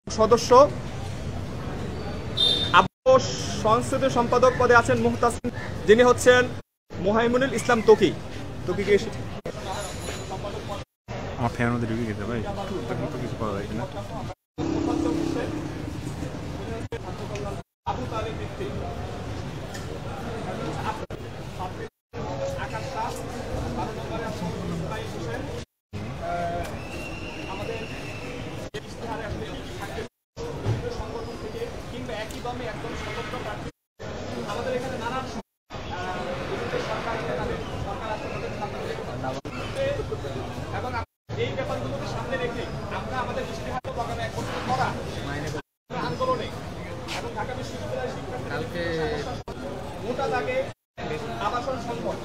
সদস্য সংসদীয় সম্পাদক পদে আছেন মুহতাসিম, যিনি হচ্ছেন মোহাইমুনুল ইসলাম তকি। তকিকে আমার ফ্যান ওদের ঢুকে গেছে ভাই, তখন তো কিছু পাওয়া যায় না। এই ব্যাপারগুলোকে সামনে রেখে আমরা আমাদের ইশতেহার আগামী 1 বছর করা আন্দোলনে এবং ঢাকা বিশ্ববিদ্যালয়ের শিক্ষার্থীদেরকে মোটা দাগে আবাসন সংকট,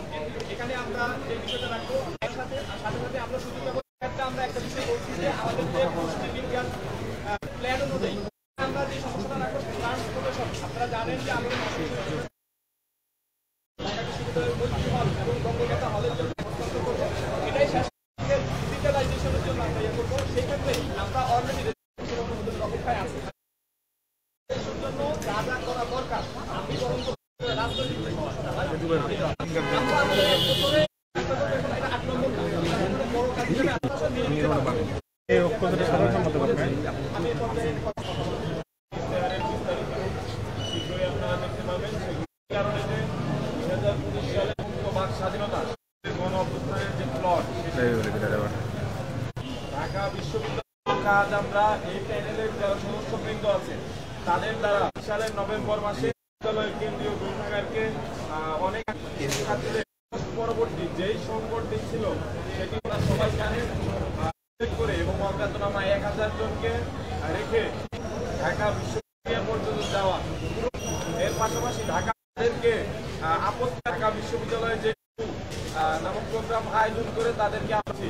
এখানে আমরা যে বিষয়টা রাখবো এর সাথে সাথে আমরা সুযোগ ব্যবস্থা আমরা একটা বিষয় বলছি যে আমাদের যে পুষ্টি বিজ্ঞান প্ল্যান অনুযায়ী আমরা যে সমস্যাটা রাখবো ট্রান্সপোর্টের সমস্যা। আপনারা জানেন যে আমাদের ঢাকা বিশ্ববিদ্যালয়ের ভর্তি হল এবং বঙ্গমাতা হলের জন্য এটাই ডিজিটালাইজেশনের জন্য আমরা ইয়ে করবো। সেক্ষেত্রে আমরা অলরেডি অপেক্ষায় আছি। জন্য যা যা করা দরকার আমি বরং রাজনৈতিক স্বাধীনতা গণ অভ্যুত্থানের যে প্লট ঢাকা বিশ্ববিদ্যালয়ের কাজ আমরা এই প্যানেলের যারা সদস্যবৃন্দ আছে তাদের দ্বারা সালের নভেম্বর মাসে বিশ্ববিদ্যালয়ের কেন্দ্রীয় গ্রন্থাগারকে অনেক ছাত্রীদের পরবর্তী যেই সংকট ছিল সেটি আমরা সবাই জানেন করে এবং অজ্ঞাতনামা 1000 জনকে রেখে ঢাকা বিশ্ববিদ্যালয় পর্যন্ত যাওয়া। এর পাশাপাশি ঢাকাদেরকে আপত্তি ঢাকা বিশ্ববিদ্যালয়ে যে নামক প্রোগ্রাম আয়োজন করে তাদেরকে আসছি।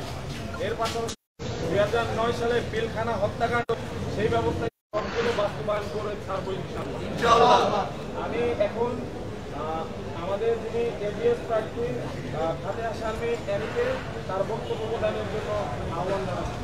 এর পাশাপাশি 2009 সালে পিলখানা হত্যাকাণ্ড সেই ব্যবস্থা সবগুলো বাস্তবায়ন করে ছাড়বো ইনশাআল্লাহ। আমি এখন আমাদের যিনি এজিএস প্রার্থী ফাতেহা শারমিন এমকে তার বক্তব্য প্রদানের জন্য আহ্বান জানাচ্ছি।